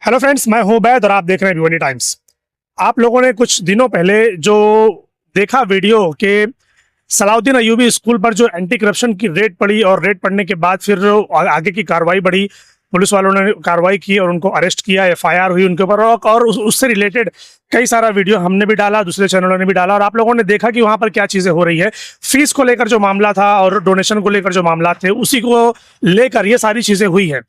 Hello friends, मैं हूं बैद और आप देख रहे हैं भिवंडी टाइम्स। आप लोगों ने कुछ दिनों पहले जो देखा वीडियो के सलाउद्दीन अयूबी स्कूल पर जो एंटी करप्शन की रेड पड़ी और रेड पड़ने के बाद फिर आगे की कार्रवाई बढ़ी, पुलिस वालों ने कार्रवाई की और उनको अरेस्ट किया, एफआईआर हुई उनके ऊपर और उससे रिलेटेड कई सारा वीडियो हमने भी डाला, दूसरे चैनलों ने भी डाला और आप लोगों ने देखा कि वहाँ पर क्या चीज़ें हो रही है। फीस को लेकर जो मामला था और डोनेशन को लेकर जो मामला थे, उसी को लेकर ये सारी चीज़ें हुई हैं।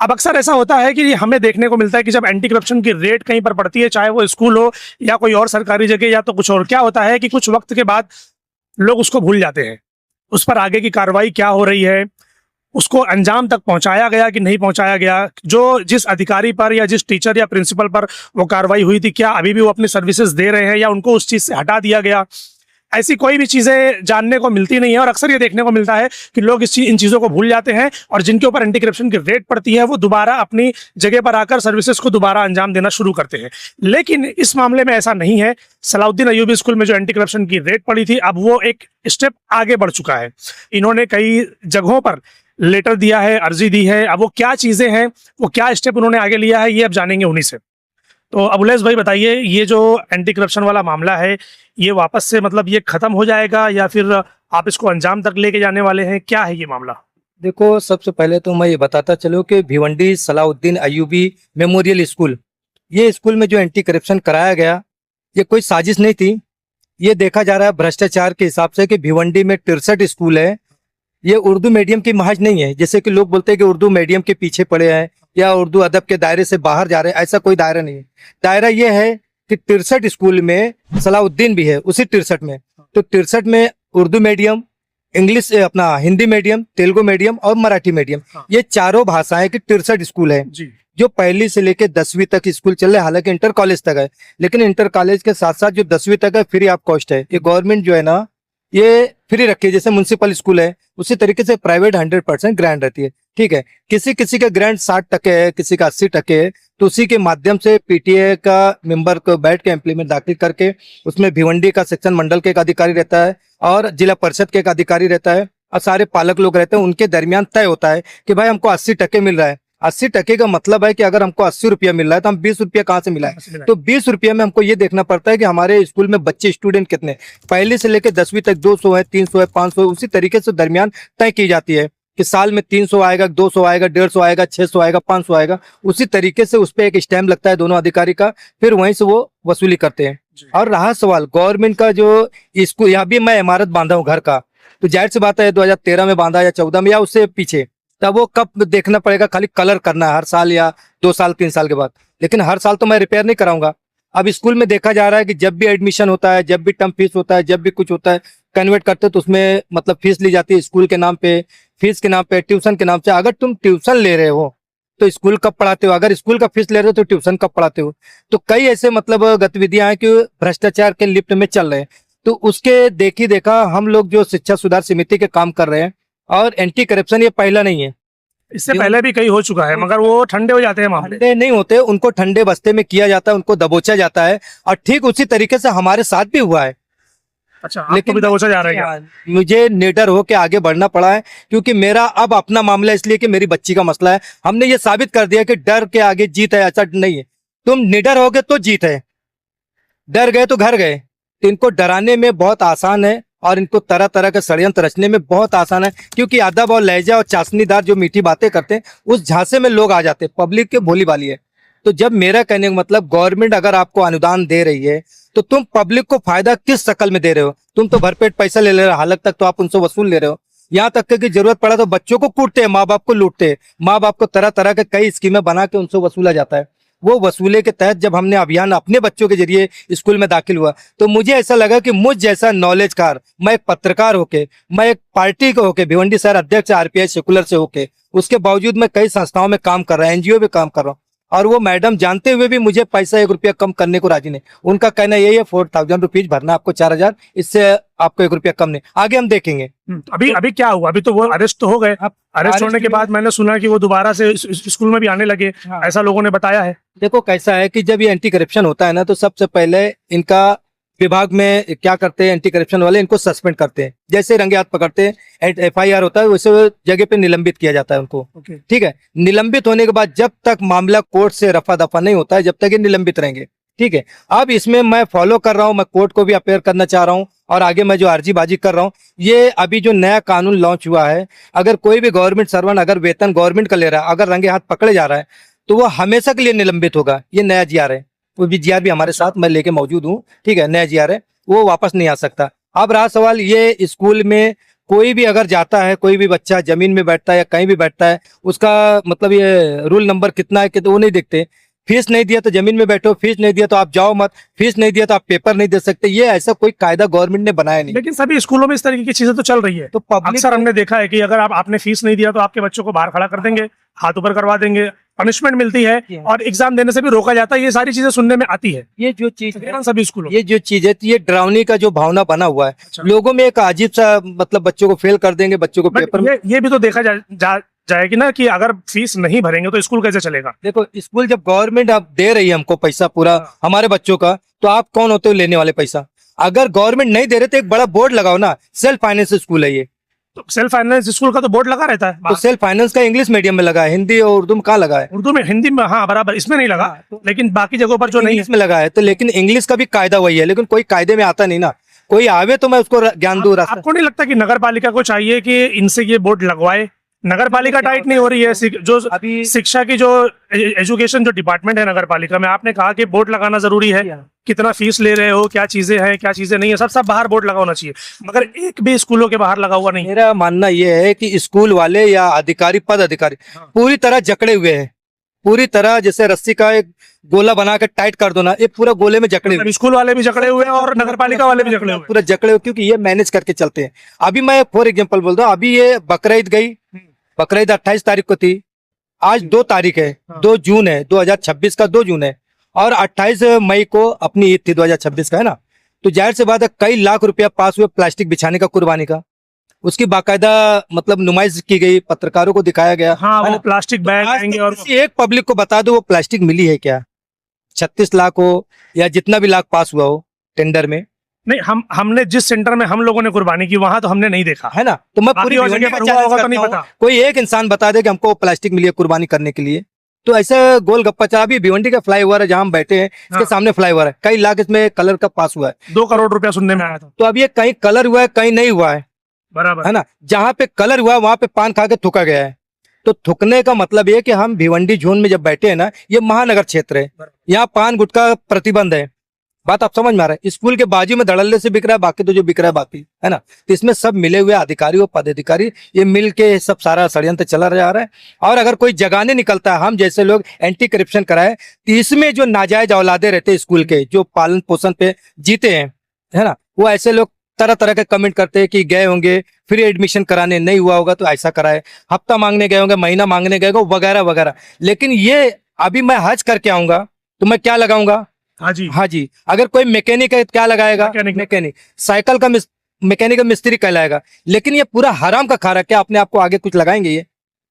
अब अक्सर ऐसा होता है कि हमें देखने को मिलता है कि जब एंटी करप्शन की रेड कहीं पर पड़ती है, चाहे वो स्कूल हो या कोई और सरकारी जगह या तो कुछ और, क्या होता है कि कुछ वक्त के बाद लोग उसको भूल जाते हैं। उस पर आगे की कार्रवाई क्या हो रही है, उसको अंजाम तक पहुंचाया गया कि नहीं पहुंचाया गया, जो जिस अधिकारी पर या जिस टीचर या प्रिंसिपल पर वो कार्रवाई हुई थी, क्या अभी भी वो अपनी सर्विसेज दे रहे हैं या उनको उस चीज से हटा दिया गया, ऐसी कोई भी चीजें जानने को मिलती नहीं है। और अक्सर ये देखने को मिलता है कि लोग इन चीजों को भूल जाते हैं और जिनके ऊपर एंटी करप्शन की रेड पड़ती है वो दोबारा अपनी जगह पर आकर सर्विसेज को दोबारा अंजाम देना शुरू करते हैं। लेकिन इस मामले में ऐसा नहीं है। सलाउद्दीन अयूबी स्कूल में जो एंटी करप्शन की रेड पड़ी थी, अब वो एक स्टेप आगे बढ़ चुका है। इन्होंने कई जगहों पर लेटर दिया है, अर्जी दी है। अब वो क्या चीजें हैं, वो क्या स्टेप उन्होंने आगे लिया है, ये अब जानेंगे उन्हीं से। तो अबुलैस भाई बताइए, ये जो एंटी करप्शन वाला मामला है, ये वापस से मतलब ये खत्म हो जाएगा या फिर आप इसको अंजाम तक लेके जाने वाले हैं, क्या है ये मामला? देखो, सबसे पहले तो मैं ये बताता चलूं कि भिवंडी सलाउद्दीन अयूबी मेमोरियल स्कूल, ये स्कूल में जो एंटी करप्शन कराया गया, ये कोई साजिश नहीं थी। ये देखा जा रहा है भ्रष्टाचार के हिसाब से कि भिवंडी में 63 स्कूल है। ये उर्दू मीडियम की महज नहीं है, जैसे कि लोग बोलते हैं कि उर्दू मीडियम के पीछे पड़े हैं या उर्दू अदब के दायरे से बाहर जा रहे हैं। ऐसा कोई दायरा नहीं है। दायरा ये है कि 63 स्कूल में सलाउद्दीन भी है, उसी 63 में। तो 63 में उर्दू मीडियम, इंग्लिश अपना हिंदी मीडियम, तेलुगु मीडियम और मराठी मीडियम, ये चारों भाषाएं की 63 स्कूल है जी। जो पहली से लेकर 10वीं तक स्कूल चल रहे हैं। हालांकि इंटर कॉलेज तक है, लेकिन इंटर कॉलेज के साथ साथ जो 10वीं तक है फ्री ऑफ कॉस्ट है। ये गवर्नमेंट जो है ना, ये फ्री रखी है। जैसे म्युनिसिपल स्कूल है उसी तरीके से प्राइवेट 100% ग्रांट रहती है। ठीक है, किसी किसी का ग्रांट 60% है, किसी का 80% है। तो उसी के माध्यम से पीटीए का मेंबर को बैठ के इम्प्लीमेंट दाखिल करके उसमें भिवंडी का सेक्शन मंडल के एक अधिकारी रहता है और जिला परिषद के एक अधिकारी रहता है और सारे पालक लोग रहते हैं। उनके दरमियान तय होता है कि भाई हमको 80% मिल रहा है। 80% का मतलब है कि अगर हमको 80 रुपया मिल रहा है तो हम 20 रुपया कहाँ से मिला है? तो 20 रुपया में हमको ये देखना पड़ता है कि हमारे स्कूल में बच्चे स्टूडेंट कितने, पहले से लेकर 10वीं तक 200 है, 300 है, 500 है। उसी तरीके से दरमियान तय की जाती है कि साल में 300 आएगा, 200 आएगा, 150 आएगा, 600 आएगा, 500 आएगा। उसी तरीके से उस पर एक स्टैम्प लगता है दोनों अधिकारी का, फिर वहीं से वो वसूली करते हैं। और रहा सवाल गवर्नमेंट का, जो स्कूल, यहाँ भी मैं इमारत बांधा हूँ घर का, तो जाहिर सी बात है 2013 में बांधा या 14 में या उससे पीछे, तब वो कब देखना पड़ेगा? खाली कलर करना है हर साल या 2 साल 3 साल के बाद, लेकिन हर साल तो मैं रिपेयर नहीं कराऊंगा। अब स्कूल में देखा जा रहा है कि जब भी एडमिशन होता है, जब भी टर्म फीस होता है, जब भी कुछ होता है, कन्वर्ट करते तो उसमें मतलब फीस ली जाती है स्कूल के नाम पे, फीस के नाम पे, ट्यूशन के नाम से। अगर तुम ट्यूशन ले रहे हो तो स्कूल कब पढ़ाते हो? अगर स्कूल का फीस ले रहे हो तो ट्यूशन कब पढ़ाते हो? तो कई ऐसे मतलब गतिविधियां हैं कि भ्रष्टाचार के लिफ्ट में चल रहे हैं। तो उसके देखी देखा हम लोग जो शिक्षा सुधार समिति के काम कर रहे हैं, और एंटी करप्शन ये पहला नहीं है, इससे पहले भी कई हो चुका है, मगर वो ठंडे हो जाते हैं मामले। ठंडे नहीं होते, उनको ठंडे बस्ते में किया जाता है, उनको दबोचा जाता है। और ठीक उसी तरीके से हमारे साथ भी हुआ है। अच्छा, लेकिन भी दबोचा जा रहा है क्या? मुझे निडर होकर आगे बढ़ना पड़ा है, क्योंकि मेरा अब अपना मामला, इसलिए कि मेरी बच्ची का मसला है। हमने ये साबित कर दिया कि डर के आगे जीत है, ऐसा नहीं है। तुम निडर होगे तो जीत है, डर गए तो घर गए। तो इनको डराने में बहुत आसान है और इनको तरह तरह के षड्यंत्र रचने में बहुत आसान है, क्योंकि अदब और लहजा और चाशनीदार जो मीठी बातें करते हैं, उस झांसे में लोग आ जाते हैं। पब्लिक के भोली भाली है। तो जब मेरा कहने का मतलब, गवर्नमेंट अगर आपको अनुदान दे रही है तो तुम पब्लिक को फायदा किस शक्ल में दे रहे हो? तुम तो भरपेट पैसा ले रहे हो, हालत तक तो आप उनसे वसूल ले रहे हो। यहाँ तक कि जरूरत पड़ा तो बच्चों को कूटते हैं, माँ बाप को लूटते हैं। माँ बाप को तरह तरह के कई स्कीमें बना के उनसे वसूला जाता है। वो वसूले के तहत जब हमने अभियान अपने बच्चों के जरिए स्कूल में दाखिल हुआ, तो मुझे ऐसा लगा कि मुझ जैसा नॉलेजकार, मैं एक पत्रकार होके, मैं एक पार्टी को होके, भिवंडी शहर अध्यक्ष आरपीआई सेकुलर से होके, उसके बावजूद मैं कई संस्थाओं में काम कर रहा हूँ, एनजीओ में काम कर रहा हूँ, और वो मैडम जानते हुए भी मुझे पैसा 1 रुपया कम करने को राजी नहीं। उनका कहना यही है 4000 रुपीज भरना आपको, 4000, इससे आपको 1 रुपया कम नहीं। आगे हम देखेंगे। अभी क्या हुआ? अभी तो वो अरेस्ट तो हो गए। अरेस्ट होने के बाद मैंने सुना कि वो दोबारा से स्कूल में भी आने लगे। ऐसा लोगों ने बताया है। देखो कैसा है कि जब ये एंटी करप्शन होता है ना, तो सबसे पहले इनका विभाग में क्या करते हैं, एंटी करप्शन वाले इनको सस्पेंड करते हैं, जैसे रंगे हाथ पकड़ते हैं, FIR होता है वैसे जगह पे निलंबित किया जाता है उनको। ओके। ठीक है, निलंबित होने के बाद जब तक मामला कोर्ट से रफा दफा नहीं होता है, जब तक ये निलंबित रहेंगे। ठीक है, अब इसमें मैं फॉलो कर रहा हूँ, मैं कोर्ट को भी अपेयर करना चाह रहा हूँ, और आगे मैं जो अर्जीबाजी कर रहा हूँ, ये अभी जो नया कानून लॉन्च हुआ है, अगर कोई भी गवर्नमेंट सर्वेंट अगर वेतन गवर्नमेंट का ले रहा है, अगर रंगे हाथ पकड़े जा रहा है, तो वो हमेशा के लिए निलंबित होगा। ये नया GR है, वो भी GR भी हमारे साथ मैं लेके मौजूद हूँ। ठीक है, नया GR है, वो वापस नहीं आ सकता। अब रहा सवाल, ये स्कूल में कोई भी अगर जाता है, कोई भी बच्चा जमीन में बैठता है या कहीं भी बैठता है, उसका मतलब ये रूल नंबर कितना है कि वो नहीं देखते। फीस नहीं दिया तो जमीन में बैठो, फीस नहीं दिया तो आप जाओ मत, फीस नहीं दिया तो आप पेपर नहीं दे सकते। ये ऐसा कोई कायदा गवर्नमेंट ने बनाया नहीं। लेकिन सभी स्कूलों में इस तरीके की चीजें तो चल रही है। तो पब्लिक अक्सर हमने देखा है कि अगर आपने फीस नहीं दिया तो आपके बच्चों को बाहर खड़ा कर देंगे, हाथ ऊपर करवा देंगे, पनिशमेंट मिलती है और एग्जाम देने से भी रोका जाता है। ये सारी चीजें सुनने में आती है ये जो चीज तकरीबन सभी स्कूलों। ये जो चीज है, ये डरावनी का जो भावना बना हुआ है, अच्छा। लोगों में एक अजीब सा, मतलब बच्चों को फेल कर देंगे, बच्चों को बट पेपर ये भी तो देखा जाएगी ना कि अगर फीस नहीं भरेंगे तो स्कूल कैसे चलेगा। देखो, स्कूल जब गवर्नमेंट अब दे रही है हमको पैसा पूरा हमारे बच्चों का, तो आप कौन होते हो लेने वाले पैसा? अगर गवर्नमेंट नहीं दे रहे तो एक बड़ा बोर्ड लगाओ ना, सेल्फ फाइनेंस स्कूल है ये। तो सेल्फ फाइनेंस स्कूल का तो बोर्ड लगा रहता है। तो सेल्फ फाइनेंस का इंग्लिश मीडियम में लगा है, हिंदी और उर्दू में कहाँ लगा है? उर्दू में, हिंदी में, हाँ बराबर, इसमें नहीं लगा। लेकिन बाकी जगहों पर जो नहीं है इंग्लिश में लगा है। तो लेकिन इंग्लिश का भी कायदा वही है, लेकिन कोई कायदे में आता नहीं ना। कोई आवे तो मैं उसको ज्ञान दूं रास्ता। आपको नहीं लगता कि नगर पालिका को चाहिए कि इनसे ये बोर्ड लगवाए? नगर पालिका टाइट नहीं हो रही है। जो अभी शिक्षा की जो एजुकेशन जो डिपार्टमेंट है नगर पालिका में, आपने कहा कि बोर्ड लगाना जरूरी है, कितना फीस ले रहे हो, क्या चीजें हैं क्या चीजें नहीं है, सब बाहर बोर्ड लगा होना चाहिए, मगर एक भी स्कूलों के बाहर लगा हुआ नहीं है। मेरा मानना यह है कि स्कूल वाले या अधिकारी, पद अधिकारी पूरी तरह जकड़े हुए हैं, पूरी तरह जैसे रस्सी का एक गोला बना के टाइट कर दो ना, ये पूरा गोले में जकड़े हुए। स्कूल वाले भी जकड़े हुए हैं और नगर पालिका वाले भी जकड़े हुए हैं। पूरा जकड़े हुए, क्योंकि ये मैनेज करके चलते हैं। अभी मैं फॉर एग्जांपल बोल रहा हूँ, अभी ये बकरीद गई, बकरीद 28 तारीख को थी, आज 2 तारीख है, 2 जून है, 2026 का 2 जून है, और 28 मई को अपनी ईद थी 2026 का, है ना। तो जाहिर सी बात है, कई लाख रुपया पास हुए प्लास्टिक बिछाने का, कुर्बानी का। उसकी बाकायदा मतलब नुमाइश की गई, पत्रकारों को दिखाया गया। हाँ, वो प्लास्टिक बैग आज आएंगे तक और किसी एक पब्लिक को बता दो वो प्लास्टिक मिली है क्या? 36 लाख हो या जितना भी लाख पास हुआ हो टेंडर में, नहीं, हमने जिस सेंटर में हम लोगों ने कुर्बानी की वहां तो हमने नहीं देखा है ना। तो मैं पूरी बाकी और जगह भिवंडी पर में हुआ होगा तो challenge नहीं करता हूं, पता। कोई एक इंसान बता दे कि हमको प्लास्टिक मिली है कुर्बानी करने के लिए। तो ऐसे गोल गप्पा चला। अभी भिवंडी का फ्लाईओवर है जहां हम बैठे हैं, इसके हाँ। सामने फ्लाईओवर है, कई लाख इसमें कलर का पास हुआ है। 2 करोड़ रुपया सुनने में आया था। तो अब ये कहीं कलर हुआ है, कहीं नहीं हुआ है, बराबर है ना। जहां पे कलर हुआ है वहां पे पान खा के थूका गया है। तो थूकने का मतलब ये कि हम भिवंडी जोन में जब बैठे हैं ना, ये महानगर क्षेत्र है, यहाँ पान गुटखा प्रतिबंध है। बात आप समझ में आ रहा है? स्कूल के बाजू में धड़ल्ले से बिक रहा है, बाकी तो जो बिक रहा है बाकी, है ना। तो इसमें सब मिले हुए अधिकारी और पदाधिकारी, ये मिल के सब सारा षड्यंत्र चला जा रहा है। और अगर कोई जगाने निकलता है, हम जैसे लोग एंटी करप्शन कराए, तो इसमें जो नाजायज औलादे रहते हैं स्कूल के, जो पालन पोषण पे जीते हैं, है ना, वो ऐसे लोग तरह तरह के कमेंट करते हैं कि गए होंगे फ्री एडमिशन कराने, नहीं हुआ होगा तो ऐसा कराए, हफ्ता मांगने गए होंगे, महीना मांगने गए होंगे, वगैरह वगैरह। लेकिन ये अभी मैं हज करके आऊंगा तो मैं क्या लगाऊंगा? हाँ जी, हाँ जी। अगर कोई मैकेनिक है क्या लगाएगा? मैकेनिक। साइकिल का मैकेनिक का मिस्त्री कहलाएगा। लेकिन ये पूरा हराम का खा रहा है। क्या अपने आप को आगे कुछ लगाएंगे? ये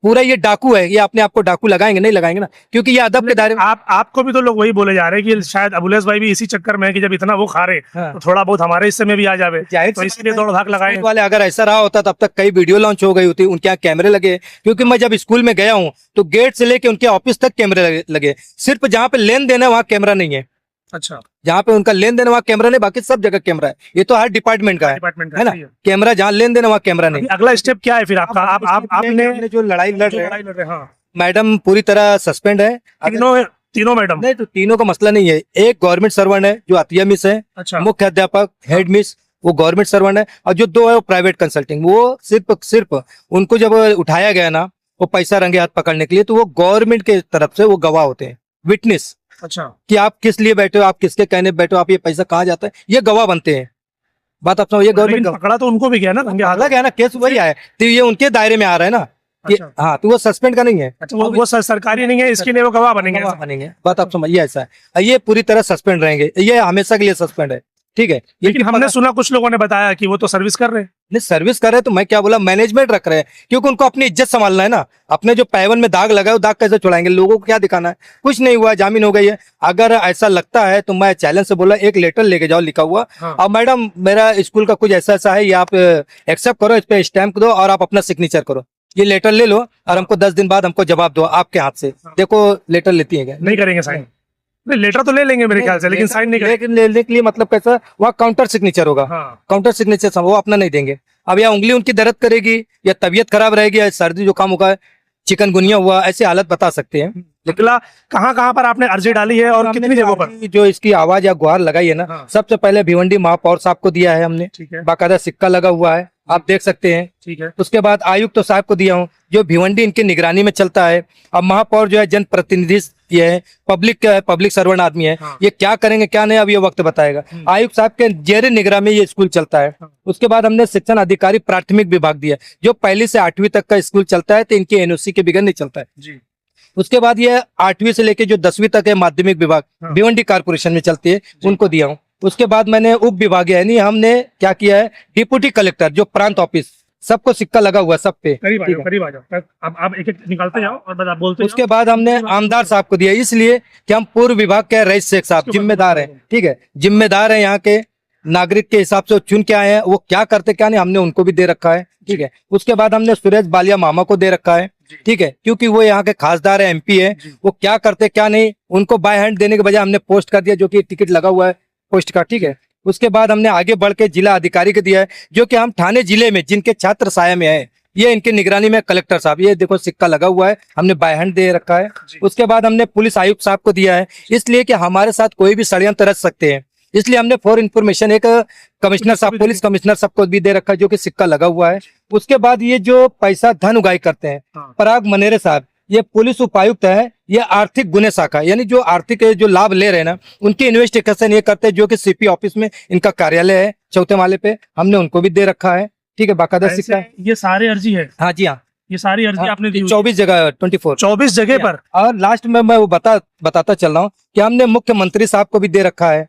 पूरा ये डाकू है, ये अपने आप को डाकू लगाएंगे? नहीं लगाएंगे ना, क्योंकि ये अदब के दायरे में। आपको भी तो लोग वही बोले जा रहे हैं कि शायद अबुलेस भाई भी इसी चक्कर में है कि जब इतना वो खा रहे हाँ। तो थोड़ा बहुत हमारे हिस्से में भी आ जावे, जाहिर तो सी इसलिए बात है, दौड़ भाग लगाए। स्कूल वाले अगर ऐसा रहा होता तब तक कई वीडियो लॉन्च हो गई होती, उनके यहाँ कैमरे लगे। क्योंकि मैं जब स्कूल में गया हूँ तो गेट से लेके उनके ऑफिस तक कैमरे लगे। सिर्फ जहाँ पे लेन देन है वहाँ कैमरा नहीं है। अच्छा, जहाँ पे उनका लेन देन है वहाँ कैमरा नहीं, बाकी सब जगह कैमरा है। ये तो हर डिपार्टमेंट का है, डिपार्टमेंट है ना। कैमरा जहाँ लेन देन है वहाँ कैमरा नहीं। अगला स्टेप क्या है फिर आपका? आपने जो लड़ाई लड़ रहे हैं, हाँ, मैडम पूरी तरह सस्पेंड है। तीनों मैडम? नहीं, तो तीनों का मसला नहीं है। एक गवर्नमेंट सर्वेंट है जो अतिया मिस है, अच्छा, मुख्य अध्यापक हेड मिस, वो गवर्नमेंट सर्वेंट है। और जो 2 है वो प्राइवेट कंसल्टिंग। वो सिर्फ उनको जब उठाया गया ना, वो पैसा रंगे हाथ पकड़ने के लिए, तो वो गवर्नमेंट के तरफ से वो गवाह होते हैं, विटनेस, अच्छा, कि आप किस लिए बैठे हो, आप किसके कहने बैठे हो, आप ये पैसा कहाँ जाता है, ये गवाह बनते हैं। बात आप समझ, ये गवर्नमेंट पकड़ा तो उनको भी गया ना रंगे हाथ? अलग है ना, केस वही आया, तो ये उनके दायरे में आ रहा है ना। अच्छा। हाँ, तो वो सस्पेंड का नहीं है। अच्छा, वो सरकारी नहीं है, इसके लिए वो गवाह बनेंगे? बनेंगे। बात आप समझिए, ऐसा है, ये पूरी तरह सस्पेंड रहेंगे, ये हमेशा के लिए सस्पेंड है। ठीक है। लेकिन हमने सुना कुछ लोगों ने बताया कि वो तो सर्विस कर रहे हैं। नहीं सर्विस कर रहे हैं तो मैं क्या बोला, मैनेजमेंट रख रहे हैं, क्योंकि उनको अपनी इज्जत संभालना है ना। अपने जो पैवन में दाग लगा है वो दाग कैसे छुड़ाएंगे, लोगों को क्या दिखाना है। कुछ नहीं हुआ, जामीन हो गई है। अगर ऐसा लगता है तो मैं चैलेंज से बोला एक लेटर लेके जाओ लिखा हुआ, हाँ। अब मैडम मेरा स्कूल का कुछ ऐसा ऐसा है, ये आप एक्सेप्ट करो, इस पे स्टैंप दो और आप अपना सिग्नेचर करो, ये लेटर ले लो और हमको 10 दिन बाद हमको जवाब दो आपके हाथ से। देखो लेटर लेती है क्या? नहीं करेंगे साइन। नहीं लेटर तो ले लेंगे मेरे ख्याल से, लेकिन साइन नहीं करेंगे। लेकिन लेने के लिए मतलब कैसा, वहाँ काउंटर सिग्नेचर होगा। हाँ। काउंटर सिग्नेचर वो अपना नहीं देंगे। अब या उंगली उनकी दर्द करेगी, या तबीयत खराब रहेगी, या सर्दी जुकाम होगा, चिकनगुनिया हुआ, ऐसी हालत बता सकते हैं। अगला कहाँ कहाँ पर आपने अर्जी डाली है और कितनी जगहों पर? जो इसकी आवाज या गुहार लगाई है ना, हाँ। सबसे पहले भिवंडी महापौर साहब को दिया है हमने, ठीक है, बाकायदा सिक्का लगा हुआ है, आप देख सकते हैं। ठीक है। उसके बाद आयुक्त तो साहब को दिया हूँ, जो भिवंडी इनकी निगरानी में चलता है। अब महापौर जो है जनप्रतिनिधि ये है, पब्लिक सर्वेंट आदमी है, हाँ। ये क्या करेंगे क्या नहीं अब ये वक्त बताएगा। आयुक्त साहब के जेर निगरानी में ये स्कूल चलता है। हाँ। उसके बाद हमने शिक्षण अधिकारी प्राथमिक विभाग दिया, जो पहली से 8वीं तक का स्कूल चलता है, तो इनकी एनओसी के बगैर नहीं चलता है जी। उसके बाद ये 8वीं से लेके जो 10वीं तक है माध्यमिक विभाग, हाँ। भिवंडी कारपोरेशन में चलती है, उनको दिया हूँ। उसके बाद मैंने उप विभाग यानी हमने क्या किया है, डिप्टी कलेक्टर जो प्रांत ऑफिस, सबको सिक्का लगा हुआ है सब पे। करीब आ ठीक जाओ, है। करीब आ जाओ। अब आप एक एक निकालते जाओ और बस आप बोलते उसके बाद हमने आमदार साहब को दिया, इसलिए कि हम पूर्व विभाग के रईस शेख साहब जिम्मेदार हैं। ठीक है, जिम्मेदार है, यहाँ के नागरिक के हिसाब से चुन के आए हैं, वो क्या करते क्या नहीं हमने उनको भी दे रखा है। ठीक है। उसके बाद हमने सुरेश बालिया मामा को दे रखा है। ठीक है, क्योंकि वो यहाँ के खासदार है, एमपी है, वो क्या करते क्या नहीं उनको बाय हैंड देने के बजाय हमने पोस्ट कर दिया, जो कि टिकट लगा हुआ है पोस्ट का। ठीक है। उसके बाद हमने आगे बढ़ के जिला अधिकारी को दिया है, जो कि हम थाने जिले में जिनके छात्र साया में है, ये इनकी निगरानी में कलेक्टर साहब, ये देखो सिक्का लगा हुआ है, हमने बाय हैंड दे रखा है। उसके बाद हमने पुलिस आयुक्त साहब को दिया है, इसलिए कि हमारे साथ कोई भी षड्यंत्र रच सकते हैं, इसलिए हमने फॉर इन्फॉर्मेशन एक कमिश्नर साहब, पुलिस कमिश्नर साहब को भी दे रखा है, जो कि सिक्का लगा हुआ है। उसके बाद ये जो पैसा धन उगाई करते हैं, हाँ। पराग मनेरे साहब, ये पुलिस उपायुक्त है, ये आर्थिक गुने शाखा, यानी जो आर्थिक जो लाभ ले रहे हैं ना, उनकी इन्वेस्टिगेशन ये करते हैं, जो कि सीपी ऑफिस में इनका कार्यालय है, चौथे माले पे, हमने उनको भी दे रखा है। ठीक है, बाकायदा सिक्का है। ये सारे अर्जी है? हाँ जी हाँ, ये सारी अर्जी आपने दी? 24 जगह 24 जगह पर। और लास्ट में मैं वो बताता चल रहा हूँ कि हमने मुख्यमंत्री साहब को भी दे रखा है।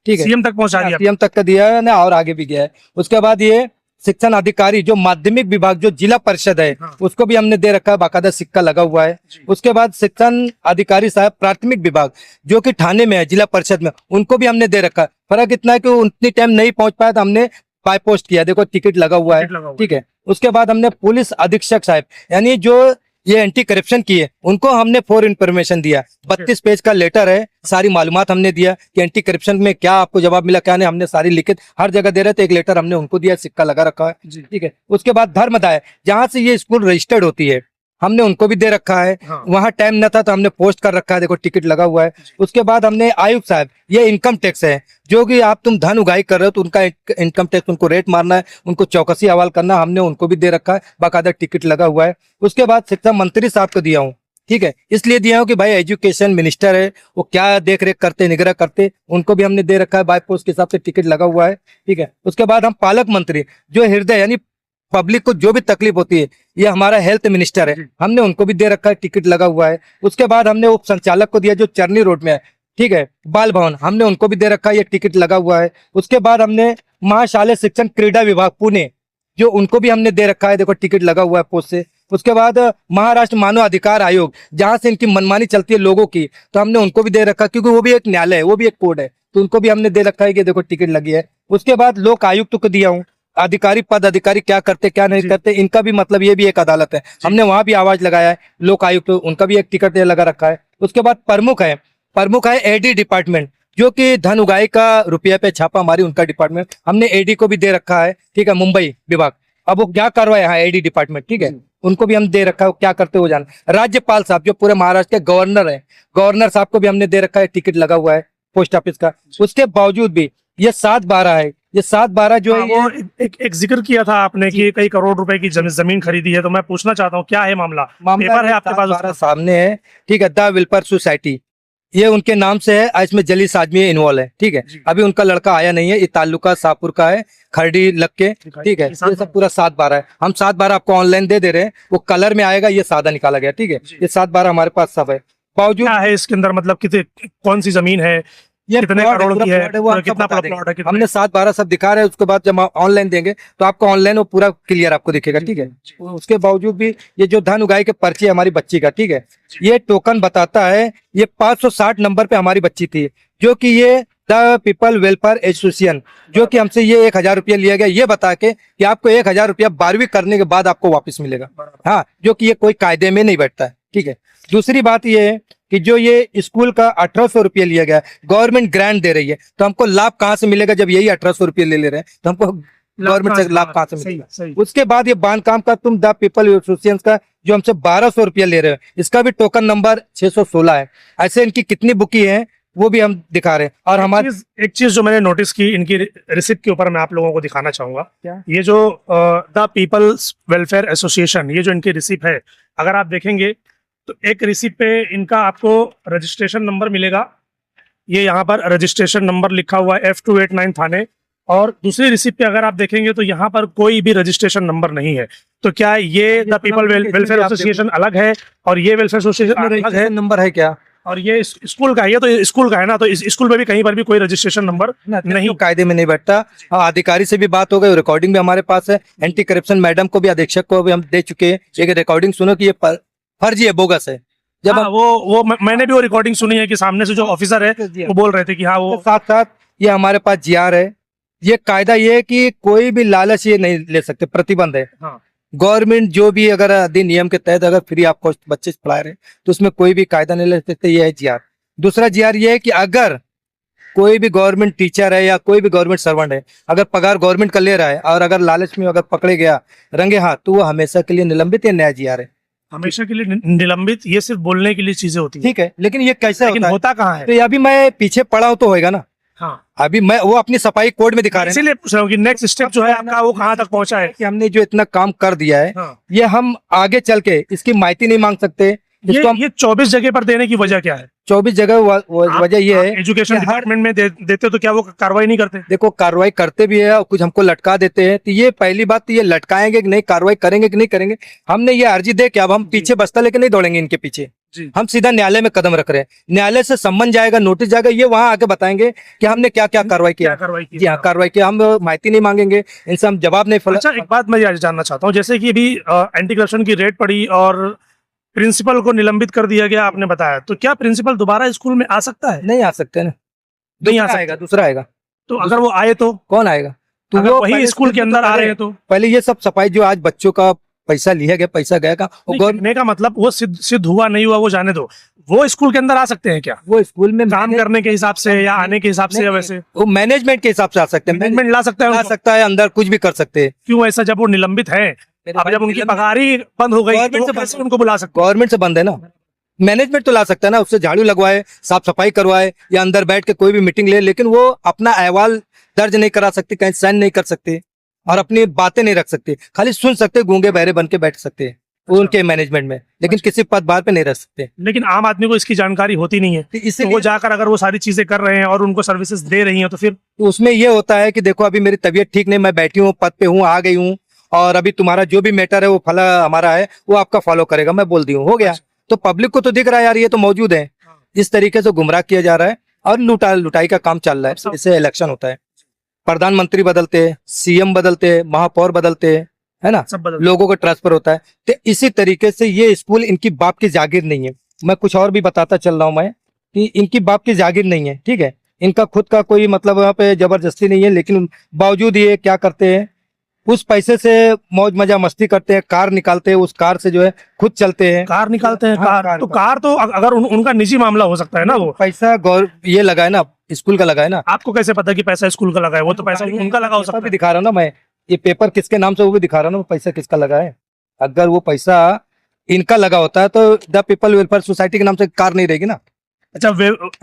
ठीक है, सीएम तक पहुंचा दिया? सीएम तक का दिया है ना, और आगे भी गया है। उसके बाद ये शिक्षण अधिकारी जो माध्यमिक विभाग जो जिला परिषद है, हाँ। उसको भी हमने दे रखा है, बाकायदा सिक्का लगा हुआ है। उसके बाद शिक्षण अधिकारी साहब प्राथमिक विभाग जो कि थाने में है, जिला परिषद में, उनको भी हमने दे रखा है। फर्क इतना है कि उतनी टाइम नहीं पहुंच पाया तो हमने बाय पोस्ट किया, देखो टिकट लगा हुआ है। ठीक है। उसके बाद हमने पुलिस अधीक्षक साहब, यानी जो ये एंटी करप्शन की है, उनको हमने फॉर इन्फॉर्मेशन दिया, 32 पेज का लेटर है, सारी मालूमात हमने दिया कि एंटी करप्शन में क्या आपको जवाब मिला क्या नहीं, हमने सारी लिखित हर जगह दे रहे थे, एक लेटर हमने उनको दिया, सिक्का लगा रखा है। ठीक है। उसके बाद धर्मदाय, जहां से ये स्कूल रजिस्टर्ड होती है, हमने उनको भी दे रखा है। हाँ। वहां टाइम न था तो हमने पोस्ट कर रखा है, देखो टिकट लगा हुआ है। उसके बाद हमने आयुक्त साहब, ये इनकम टैक्स है, जो कि आप तुम धन उगाई कर रहे हो तो उनका इनकम टैक्स उनको रेट मारना है, उनको चौकसी हवाल करना, हमने उनको भी दे रखा है, बाकायदा टिकट लगा हुआ है। उसके बाद शिक्षा मंत्री साहब को दिया हूँ। ठीक है, इसलिए दिया हूँ कि भाई एजुकेशन मिनिस्टर है, वो क्या देख रेख करते, निगरान करते, उनको भी हमने दे रखा है, बाय पोस्ट के हिसाब से टिकट लगा हुआ है। ठीक है। उसके बाद हम पालक मंत्री, जो हृदय यानी पब्लिक को जो भी तकलीफ होती है, ये हमारा हेल्थ मिनिस्टर है, हमने उनको भी दे रखा है, टिकट लगा हुआ है। उसके बाद हमने उप संचालक को दिया, जो चरनी रोड में है। ठीक है, बाल भवन, हमने उनको भी दे रखा है, ये टिकट लगा हुआ है। उसके बाद हमने महाशालय शिक्षण क्रीड़ा विभाग पुणे, जो उनको भी हमने दे रखा है, देखो टिकट लगा हुआ है पोस्ट से। उसके बाद महाराष्ट्र मानव अधिकार आयोग, जहां से इनकी मनमानी चलती है लोगों की, तो हमने उनको भी दे रखा, क्योंकि वो भी एक न्यायालय है, वो भी एक कोर्ट है, तो उनको भी हमने दे रखा है कि देखो टिकट लगी है। उसके बाद लोक आयुक्त को दिया हूँ, अधिकारी पद अधिकारी क्या करते क्या नहीं करते, इनका भी मतलब ये भी एक अदालत है, हमने वहां भी आवाज लगाया है। लोक आयुक्त, उनका भी एक टिकट लगा रखा है। उसके बाद प्रमुख है एडी डिपार्टमेंट, जो कि धन उगाई का रुपया पे छापा मारी, उनका डिपार्टमेंट हमने एडी को भी दे रखा है। ठीक है, मुंबई विभाग, अब वो क्या करवाए यहाँ एडी डिपार्टमेंट। ठीक है, उनको भी हम दे रखा है, क्या करते हो जान। राज्यपाल साहब, जो पूरे महाराष्ट्र के गवर्नर है, गवर्नर साहब को भी हमने दे रखा है, टिकट लगा हुआ है पोस्ट ऑफिस का। उसके बावजूद भी ये 7/12 है, ये 7/12 जो है, वो एक जिक्र किया था आपने कि कई करोड़ रुपए की जमीन खरीदी है, तो मैं पूछना चाहता हूँ क्या है मामला? पेपर है आपके पास? 7/12 सामने है। ठीक है, द विल्पर सोसाइटी, ये उनके नाम से है, इसमें जलीस आदमी इन्वॉल्व है। ठीक है, अभी उनका लड़का आया नहीं है, ये तालुका शाहपुर का है, खरडी लग के। ठीक है, ये सब पूरा 7/12 है, हम 7/12 आपको ऑनलाइन दे रहे हैं, वो कलर में आएगा, ये सादा निकाला गया। ठीक है, ये 7/12 हमारे पास सब है। बावजूद क्या है इसके अंदर, मतलब कितने, कौन सी जमीन है, ये कितने plot करोड़ पूरा की है, plot वो हम सब कितना बता देंगे। प्लॉट है, कितना हमने 7-12 सब दिखा रहे हैं, उसके बाद जब आप ऑनलाइन देंगे तो आपको ऑनलाइन वो पूरा क्लियर आपको दिखेगा, ठीक है। उसके बावजूद भी ये जो धन उगाई के पर्ची है हमारी बच्ची का, ठीक है, ये टोकन बताता है ये 560 नंबर पे हमारी बच्ची थी, जो कि ये द पीपल वेलफेयर एसोसिएशन, जो कि हमसे ये 1,000 रुपया लिया गया, ये बता के कि आपको 1,000 रुपया 12वीं करने के बाद आपको वापस मिलेगा। हाँ, जो कि ये कोई कायदे में नहीं बैठता है, ठीक है। दूसरी बात ये है कि जो ये स्कूल का 1,800 रुपया लिया गया, गवर्नमेंट ग्रांट दे रही है, तो हमको लाभ कहाँ से मिलेगा? जब यही 1,800 रुपया ले रहे हैं तो हमको गवर्नमेंट से लाभ कहाँ से मिलेगा? सही। उसके बाद ये बांधकाम का तुम द पीपल एसोसिएशन का जो हमसे 1,200 रुपया ले रहे हो, इसका भी टोकन नंबर 616 है। ऐसे इनकी कितनी बुकी है वो भी हम दिखा रहे हैं। और हमारे एक चीज जो मैंने नोटिस की इनकी रिसिप्ट के ऊपर, मैं आप लोगों को दिखाना चाहूंगा। क्या? ये जो द पीपल्स वेलफेयर एसोसिएशन, ये जो इनकी रिसिप्ट है, अगर आप देखेंगे तो एक रिसिप्ट पे इनका आपको रजिस्ट्रेशन नंबर मिलेगा, ये यहाँ पर रजिस्ट्रेशन नंबर लिखा हुआ है F289 थाने। और दूसरी रिसिप्ट पे अगर आप देखेंगे तो यहाँ पर कोई भी रजिस्ट्रेशन नंबर नहीं है। तो क्या ये द पीपल वेलफेयर एसोसिएशन अलग है और ये वेलफेयर एसोसिएशन अलग है? नंबर है क्या? और ये स्कूल का है, ये तो स्कूल का है ना, तो इस स्कूल में भी कहीं पर भी कोई रजिस्ट्रेशन नंबर नहीं। तो कायदे में नहीं बैठता। हाँ, अधिकारी से भी बात हो गई, रिकॉर्डिंग भी हमारे पास है, एंटी करप्शन मैडम को भी, अधीक्षक को भी हम दे चुके हैं। एक रिकॉर्डिंग सुनो कि ये फर्जी है, बोगस है। जब हाँ, मैंने भी वो रिकॉर्डिंग सुनी है कि सामने से जो ऑफिसर है वो बोल रहे थे कि हाँ वो साथ साथ ये हमारे पास जीआर है। ये कायदा ये है कि कोई भी लालच ये नहीं ले सकते, प्रतिबंध है। हाँ। गवर्नमेंट जो भी अगर अधिनियम के तहत अगर फ्री ऑफ कॉस्ट बच्चे पढ़ा रहे तो उसमें कोई भी कायदा नहीं ले सकते, ये है जीआर। दूसरा जीआर ये है कि अगर कोई भी गवर्नमेंट टीचर है या कोई भी गवर्नमेंट सर्वेंट है, अगर पगार गवर्नमेंट का ले रहा है और अगर लालच में अगर पकड़े गया रंगे हाथ, तो वो हमेशा के लिए निलंबित या नया जीआर है। हमेशा के लिए निलंबित, ये सिर्फ बोलने के लिए चीजें होती है, ठीक है, लेकिन ये कैसे लेकिन होता है? होता कहाँ है? तो ये अभी मैं पीछे पड़ा हूं तो होएगा ना। हाँ, अभी मैं वो अपनी सफाई कोड में दिखा रहे हैं इसीलिए पूछ रहा हूँ कि नेक्स्ट स्टेप जो है आपका वो कहाँ तक पहुंचा है? कि हमने जो इतना काम कर दिया है, हाँ। ये हम आगे चल के इसकी माहिती नहीं मांग सकते। इसको हम ये 24 जगह पर देने की वजह क्या है? 24 जगह वजह ये है, एजुकेशन कि हर- डिपार्टमेंट में देते तो क्या वो कार्रवाई नहीं करते? देखो कार्रवाई करते भी है और कुछ हमको लटका देते हैं। तो ये पहली बात तो ये लटकाएंगे कि नहीं, कार्रवाई करेंगे कि नहीं करेंगे। हमने ये अर्जी दे के अब हम पीछे बस्ता लेके नहीं दौड़ेंगे इनके पीछे, जी। हम सीधा न्यायालय में कदम रख रहे हैं। न्यायालय से सम्मन जाएगा, नोटिस जाएगा, ये वहां आके बताएंगे कि हमने क्या क्या कार्रवाई क्या किया। कार्रवाई की? जी हाँ, कार्रवाई किया। हम माहिती नहीं मांगेंगे, इनसे हम जवाब नहीं अच्छा, एक बात मैं आज जानना चाहता हूँ, जैसे कि अभी एंटी करप्शन की रेड पड़ी और प्रिंसिपल को निलंबित कर दिया गया, आपने बताया, तो क्या प्रिंसिपल दोबारा स्कूल में आ सकता है? नहीं आ सकते ना, नहीं आ दूसरा सकता। आएगा, दूसरा आएगा। तो अगर वो आए तो कौन आएगा? तो अगर वो वही पहले स्कूल के से अंदर आ रहे हैं तो पहले ये सब सफाई जो आज बच्चों का पैसा लिया गया, पैसा गया का नहीं, कहने का मतलब वो सिद्ध हुआ नहीं हुआ वो जाने दो, वो स्कूल के अंदर आ सकते हैं क्या? वो स्कूल में काम करने के हिसाब से या आने के हिसाब से या वैसे वो मैनेजमेंट के हिसाब से आ सकते हैं। मैनेजमेंट ला सकता है ला उनको? सकता है, अंदर कुछ भी कर सकते हैं। क्यों ऐसा? जब वो निलंबित है, अब जब उनकी पगार ही बंद हो गई गवर्नमेंट तो से वो कैसे उनको बुला सकते? गवर्नमेंट से बंद है ना, मैनेजमेंट तो ला सकता है ना, उससे झाड़ू लगवाए, साफ सफाई करवाए या अंदर बैठ के कोई भी मीटिंग ले, लेकिन वो अपना अहवाल दर्ज नहीं करा सकते, कहीं साइन नहीं कर सकते और अपनी बातें नहीं रख सकते, खाली सुन सकते, गूंगे बहरे बन के बैठ सकते हैं वो उनके मैनेजमेंट में, लेकिन किसी पद बार पे नहीं रह सकते। लेकिन आम आदमी को इसकी जानकारी होती नहीं है, तो तो इसलिए वो जाकर अगर वो सारी चीजें कर रहे हैं और उनको सर्विसेज दे रही हैं तो फिर तो उसमें ये होता है कि देखो अभी मेरी तबीयत ठीक नहीं, मैं बैठी हूँ, पद पे हूँ, आ गई हूँ, और अभी तुम्हारा जो भी मैटर है वो फला हमारा है, वो आपका फॉलो करेगा, मैं बोल दी हूँ, हो गया। तो पब्लिक को तो दिख रहा है यार, ये तो मौजूद है। इस तरीके से गुमराह किया जा रहा है और लुटाई का काम चल रहा है। इससे इलेक्शन होता है, प्रधानमंत्री बदलते, सीएम बदलते, महापौर बदलते, है ना, सब बदल लोगों का ट्रांसफर होता है। तो इसी तरीके से ये स्कूल इनकी बाप की जागीर नहीं है। मैं कुछ और भी बताता चल रहा हूँ मैं कि इनकी बाप की जागीर नहीं है, ठीक है। इनका खुद का कोई मतलब यहाँ पे जबरदस्ती नहीं है, लेकिन बावजूद ये क्या करते हैं, उस पैसे से मौज मजा मस्ती करते हैं, कार निकालते हैं, उस कार से जो है खुद चलते हैं। कार निकालते हैं? हाँ, कार तो कार तो अगर उनका निजी मामला हो सकता है ना, वो पैसा ये लगा है ना, स्कूल का लगा है ना। आपको कैसे पता कि पैसा स्कूल का लगा है? वो तो पैसा उनका लगा हो पेपर सकता भी है। दिखा रहा हूँ ना मैं, ये पेपर किसके नाम से वो भी दिखा रहा हूँ ना, पैसा किसका लगा है। अगर वो पैसा इनका लगा होता है तो द पीपल वेलफेयर सोसाइटी के नाम से कार नहीं रहेगी ना। अच्छा,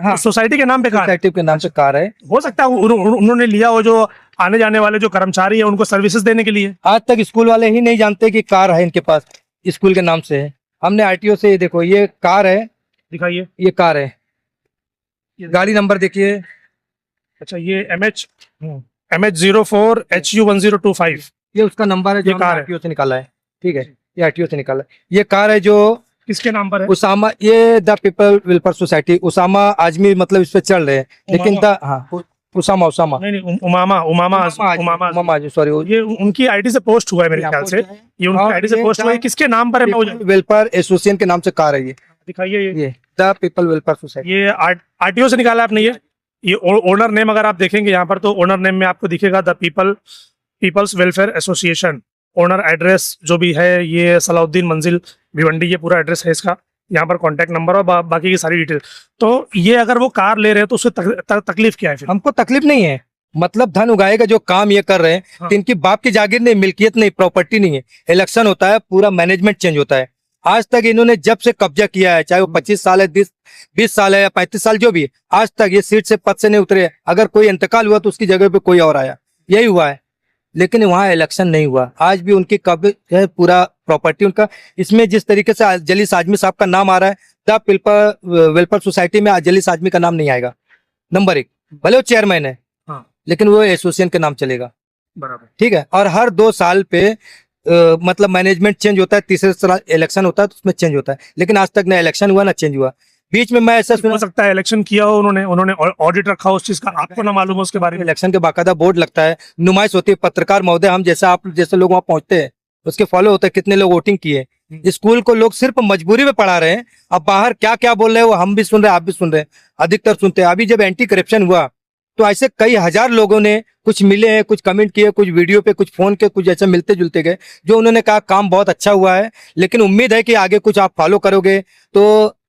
हाँ। सोसाइटी के नाम पे कार है? सोसाइटी के नाम से कार है। हो सकता है उन्होंने लिया हो जो आने जाने वाले जो कर्मचारी है उनको सर्विसेज देने के लिए। आज तक स्कूल वाले ही नहीं जानते कि कार है इनके पास, स्कूल के नाम से है। हमने आरटीओ से, ये देखो ये कार है, दिखाइए। ये कार है, गाड़ी नंबर देखिए। अच्छा, ये MH04HU1025 ये उसका नंबर है जो ये कार है। आरटीओ से निकाला है, ठीक है, ये आरटीओ से निकाला है। ये कार है जो किसके नाम पर है? उसामा, ये the people welfare society, Usama Azmi मतलब इस पे चल रहे हैं, लेकिन उसामा उसामा नहीं नहीं, Umama Umama Umama Umama Azmi, sorry, ये उनकी आईडी से पोस्ट हुआ है मेरे ख्याल से। ये उनकी आईडी से पोस्ट हुआ है, किसके नाम पर है? मैं वो वेलफेयर एसोसिएशन के नाम से कार है ये। दिखाइए ये द पीपल वेलफेयर सोसाइटी, ये आरटीओ से निकाला आपने ये ओनर नेम अगर आप देखेंगे यहाँ पर तो ओनर नेम में आपको दिखेगा the people's welfare association. Owner address जो भी है ये सलाउद्दीन मंजिल भिवंडी, ये पूरा एड्रेस है इसका। यहाँ पर कांटेक्ट नंबर और बाकी की सारी डिटेल। तो ये अगर वो कार ले रहे हैं तो उससे तकलीफ क्या है फिर? हमको तकलीफ नहीं है, मतलब धन उगाए का जो काम ये कर रहे हैं, हाँ। तो इनकी बाप की जागीर नहीं, मिल्कियत नहीं, प्रॉपर्टी नहीं है। इलेक्शन होता है, पूरा मैनेजमेंट चेंज होता है। आज तक इन्होंने जब से कब्जा किया है, चाहे वो 25 साल है, 20 साल है या 35 साल जो भी है, आज तक ये सीट से पद से नहीं उतरे। अगर कोई इंतकाल हुआ तो उसकी जगह पे कोई और आया, यही हुआ है। लेकिन वहाँ इलेक्शन नहीं हुआ, आज भी उनकी कब्जा है, पूरा प्रॉपर्टी उनका। इसमें जिस तरीके से जलीस आजमी साहब का नाम आ रहा है, द पीपल वेलफेयर सोसाइटी में जलीस आजमी का नाम नहीं आएगा। नंबर 1, भले वो चेयरमैन है, हाँ। लेकिन वो एसोसिएशन के नाम चलेगा, बराबर, ठीक है। और हर 2 साल पे मतलब मैनेजमेंट चेंज होता है, तीसरे साल इलेक्शन होता है तो उसमें चेंज होता है। लेकिन आज तक ना इलेक्शन हुआ ना चेंज हुआ। बीच में मैं ऐसा हो सकता है इलेक्शन किया हो उन्होंने ऑडिट रखा हो उस चीज का, आपको ना मालूम हो उसके बारे में। इलेक्शन के बाकायदा बोर्ड लगता है, नुमाइश होती है, पत्रकार महोदय हम जैसा आप जैसे लोग वहाँ पहुंचते हैं, उसके फॉलो होता है कितने लोग वोटिंग किए। स्कूल को लोग सिर्फ मजबूरी में पढ़ा रहे हैं। अब बाहर क्या क्या बोल रहे हैं वो हम भी सुन रहे हैं, आप भी सुन रहे हैं, अधिकतर सुनते हैं। अभी जब एंटी करप्शन हुआ तो ऐसे कई हजार लोगों ने कुछ मिले हैं, कुछ कमेंट किए, कुछ वीडियो पे, कुछ फोन के, कुछ ऐसे मिलते जुलते गए, जो उन्होंने कहा काम बहुत अच्छा हुआ है, लेकिन उम्मीद है कि आगे कुछ आप फॉलो करोगे। तो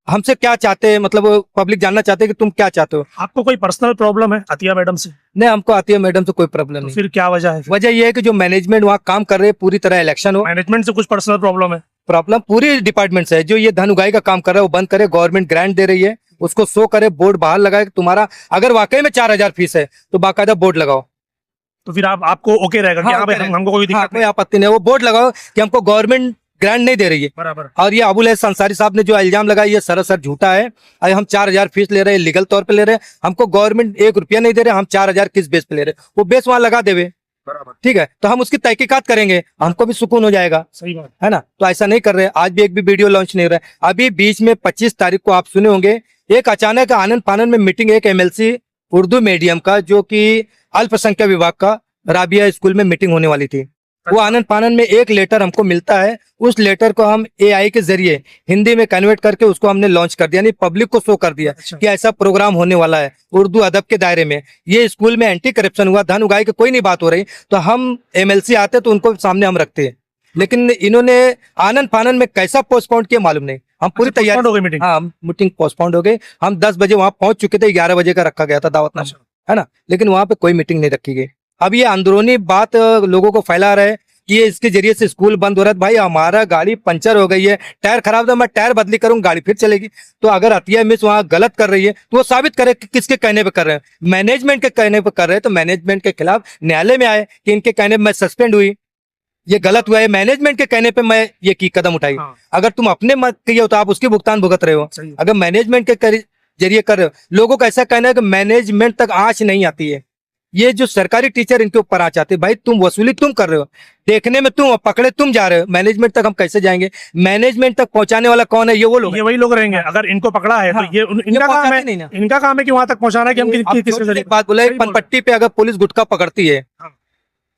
हमसे क्या चाहते हैं, मतलब पब्लिक जानना चाहते हैं कि तुम क्या चाहते हो। आपको कोई पर्सनल प्रॉब्लम है अतिया मैडम से? नहीं, हमको आती है मैडम से कोई प्रॉब्लम तो नहीं। फिर क्या वजह है? वजह यह है कि जो मैनेजमेंट वहाँ काम कर रहे हैं, पूरी तरह इलेक्शन हो। मैनेजमेंट से कुछ पर्सनल प्रॉब्लम है? प्रॉब्लम पूरी डिपार्टमेंट से है। जो ये धन उगाई का काम कर रहा है वो बंद करे, गवर्नमेंट ग्रांट दे रही है, उसको शो करे, बोर्ड बाहर लगाए। तुम्हारा अगर वाकई में 4000 फीस है तो बाकायदा बोर्ड लगाओ। तो फिर आपको ओके रहेगा कि हाँ, हाँ भाई, हमको कोई दिक्कत कोई आपत्ति नहीं है, वो बोर्ड लगाओ कि हमको गवर्नमेंट ग्रांट नहीं दे रही है। बराबर। और ये अबुल हसन अंसारी साहब ने जो इल्जाम लगाया, ये सरासर झूठा है। अरे हम 4000 फीस ले रहे हैं, लीगल तौर पे ले रहे हैं, हमको गवर्नमेंट 1 रुपया नहीं दे रहे, हम 4000 किस बेस पे ले रहे हैं, वो बेस वहां लगा देवे, बराबर, ठीक है। तो हम उसकी तहकीकात करेंगे, हमको भी सुकून हो जाएगा, सही बात है ना। तो ऐसा नहीं कर रहे। आज भी एक भी वीडियो लॉन्च नहीं हो रहा है। अभी बीच में 25 तारीख को आप सुने होंगे, एक अचानक आनंद फानन में मीटिंग, एक एमएलसी उर्दू मीडियम का जो कि अल्पसंख्यक विभाग का राबिया स्कूल में मीटिंग होने वाली थी। वो आनंद फानन में एक लेटर हमको मिलता है, उस लेटर को हम एआई के जरिए हिंदी में कन्वर्ट करके उसको हमने लॉन्च कर दिया, यानी पब्लिक को शो कर दिया अच्छा। कि ऐसा प्रोग्राम होने वाला है उर्दू अदब के दायरे में। ये स्कूल में एंटी करप्शन हुआ, धन उगाई की कोई नहीं बात हो रही, तो हम एमएलसी आते तो उनको सामने हम रखते हैं। लेकिन इन्होंने आनंद फानन में कैसा पोस्टपोन किया मालूम नहीं। हम पूरी अच्छा, तैयारी postponed हो गई मीटिंग? हाँ, मीटिंग पोस्टपोन हो गई। हम 10 बजे वहां पहुंच चुके थे, 11 बजे का रखा गया था दावतनामा, अच्छा। है ना। लेकिन वहां पे कोई मीटिंग नहीं रखी गई। अब ये अंदरूनी बात लोगों को फैला रहा है कि ये इसके जरिए से स्कूल बंद हो रहा है। भाई हमारा गाड़ी पंचर हो गई है, टायर खराब था, मैं टायर बदली करूँ, गाड़ी फिर चलेगी। तो अगर अतिया मिस वहां गलत कर रही है तो वो साबित करे कि किसके कहने पे कर रहे हैं। मैनेजमेंट के कहने पे कर रहे हैं तो मैनेजमेंट के खिलाफ न्यायालय में आए कि इनके कहने पे मैं सस्पेंड हुई, ये गलत हुआ है, मैनेजमेंट के कहने पे मैं ये की कदम उठाई। हाँ। अगर तुम अपने मत किए हो तो आप उसकी भुगतान भुगत रहे हो। सही। अगर मैनेजमेंट के जरिए कर रहे हो, लोगों का ऐसा कहना है कि मैनेजमेंट तक आंच नहीं आती है। ये जो सरकारी टीचर इनके ऊपर आंच आती है। भाई तुम वसूली तुम कर रहे हो, देखने में तुम पकड़े तुम जा रहे हो, मैनेजमेंट तक हम कैसे जाएंगे? मैनेजमेंट तक पहुंचाने वाला कौन है? ये वो लोग ये वही लोग रहेंगे। अगर इनको पकड़ा है हाँ। तो ये इनका काम पहुंचाते है, नहीं ना। इनका काम है कि वहां तक पहुंचाना है कि हम किसके जरिए। बात बोला, सही बोल रहे। पनपट्टी पे अगर पुलिस गुटखा पकड़ती है, हाँ।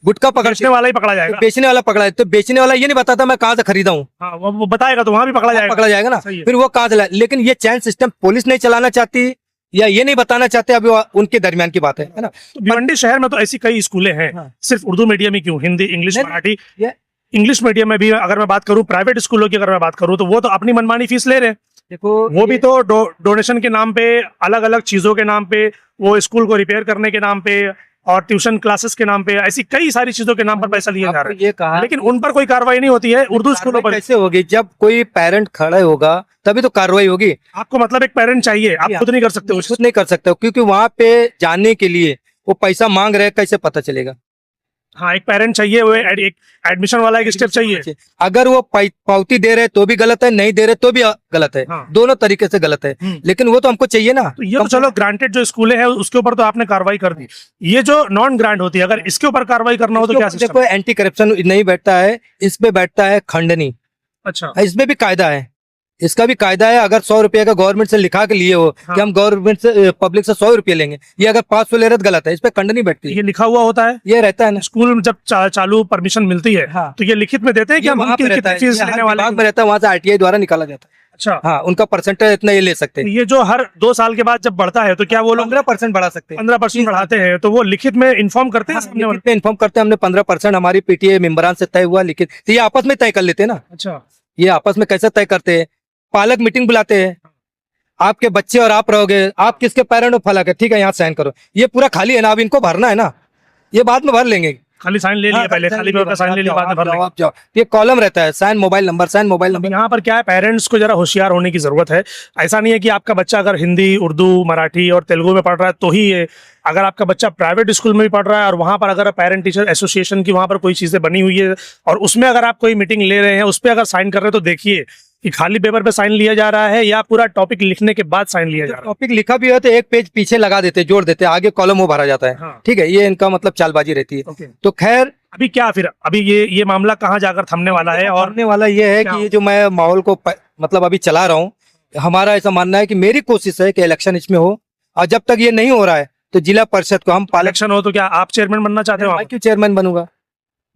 गुटखा पकड़ती बेचने वाला ही पकड़ा जाएगा। है, बेचने वाला पकड़ा है, तो बेचने वाला ये नहीं बताता मैं कहाँ से खरीदा हूँ, हाँ, वो बताएगा तो वहां भी पकड़ा जाएगा। पकड़ा जाएगा ना। सही है। फिर वो कहाँ से लाए? लेकिन ये चैन सिस्टम पुलिस नहीं चलाना चाहती या ये नहीं बताना चाहते, अभी उनके दरमियान की बात है ना। तो भिवंडी शहर में तो ऐसी कई स्कूलें हैं। हाँ। सिर्फ उर्दू मीडियम ही क्यों, हिंदी, इंग्लिश, नहीं, मराठी। ये- इंग्लिश मीडियम में भी अगर मैं बात करूं, प्राइवेट स्कूलों की अगर मैं बात करूं, तो वो तो अपनी मनमानी फीस ले रहे हैं। देखो वो भी तो डोनेशन के नाम पे, अलग अलग चीजों के नाम पे, वो स्कूल को रिपेयर करने के नाम पे और ट्यूशन क्लासेस के नाम पे, ऐसी कई सारी चीजों के नाम पर पैसा लिए जा रहे हैं। ये कहा, लेकिन उन पर कोई कार्रवाई नहीं होती है उर्दू स्कूलों पर। कैसे होगी? जब कोई पेरेंट खड़ा होगा तभी तो कार्रवाई होगी। आपको मतलब एक पेरेंट चाहिए, आप खुद नहीं कर सकते हो। कुछ नहीं कर सकते हो, क्योंकि वहां पे जाने के लिए वो पैसा मांग रहे हैं, कैसे पता चलेगा? हाँ, एक पेरेंट चाहिए, वो एक एडमिशन वाला एक स्टेप चाहिए। अगर वो पावती दे रहे तो भी गलत है, नहीं दे रहे तो भी गलत है, हाँ। दोनों तरीके से गलत है। लेकिन वो तो हमको चाहिए ना। तो ये तो चलो ग्रांटेड जो स्कूलें हैं उसके ऊपर तो आपने कार्रवाई कर दी। ये जो नॉन ग्रांट होती है, अगर इसके ऊपर कार्रवाई करना हो तो क्या सिस्टम? देखो, एंटी करप्शन नहीं बैठता है, इस पे बैठता है खंडनी। अच्छा, इसमें भी कायदा है। इसका भी कायदा है, अगर 100 रुपए का गवर्नमेंट से लिखा के लिए हो हाँ। कि हम गवर्नमेंट से पब्लिक से 100 रुपए लेंगे, ये अगर 500 ले रहे तो गलत है, इस पे खंड नहीं बैठती, ये लिखा हुआ होता है ये रहता है ना। स्कूल में जब चालू परमिशन मिलती है हाँ। तो ये लिखित में देते हैं कि ये हम वहाँ पे रहता है, फीस ये हर लेने वाले विभाग में रहता है, वहाँ से आरटीआई द्वारा निकाला जाता है। अच्छा, हाँ, उनका परसेंटेज इतना ये ले सकते तो हैं, ये जो हर 2 साल के बाद जब बढ़ता है तो क्या वो लोग 15% बढ़ा सकते हैं। 15% बढ़ाते हैं, तो वो लिखित में इन्फॉर्म करते हैं सामने वाले? लिखित में इन्फॉर्म करते हैं, हमने 15% हमारी पीटीए मेंबरान से तय हुआ लिखित, तो ये आपस में तय कर लेते हैं ना। अच्छा, ये आपस में कैसे तय करते हैं, पालक मीटिंग बुलाते हैं, आपके बच्चे और आप रहोगे, आप किसके पेरेंट फलक है, ठीक है यहाँ साइन करो, ये पूरा खाली है ना, अब इनको भरना है ना, ये बाद में भर लेंगे। खाली साइन ले लिया हाँ, पहले, खाली पेपर का साइन ले लिया, बाद में भर लेंगे। आप जाओ, ये कॉलम रहता है, sign mobile number, sign mobile अब नंबर। यहाँ पर क्या है, पेरेंट्स को जरा होशियार होने की जरूरत है। ऐसा नहीं है कि आपका बच्चा अगर हिंदी, उर्दू, मराठी और तेलुगु में पढ़ रहा है तो ही ये, अगर आपका बच्चा प्राइवेट स्कूल में भी पढ़ रहा है और वहां पर अगर पेरेंट टीचर एसोसिएशन की वहां पर कोई चीजें बनी हुई है और उसमें अगर आप कोई मीटिंग ले रहे हैं, उस पर अगर साइन कर रहे हैं तो देखिए कि खाली पेपर पे साइन लिया जा रहा है या पूरा टॉपिक लिखने के बाद साइन लिया जा रहा है। टॉपिक लिखा भी हो तो एक पेज पीछे लगा देते, जोड़ देते, आगे कॉलम वो भरा जाता है। हाँ। ठीक है, ये इनका मतलब चालबाजी रहती है। ओके। तो खैर अभी क्या फिर, अभी ये मामला कहाँ जाकर थमने वाला है? और करने वाला ये है क्या? कि ये जो मैं माहौल को मतलब अभी चला रहा हूँ, हमारा ऐसा मानना है कि मेरी कोशिश है कि इलेक्शन इसमें हो, और जब तक ये नहीं हो रहा है तो जिला परिषद को हम इलेक्शन हो तो क्या आप चेयरमैन बनना चाहते हो? मैं क्यों चेयरमैन बनूंगा,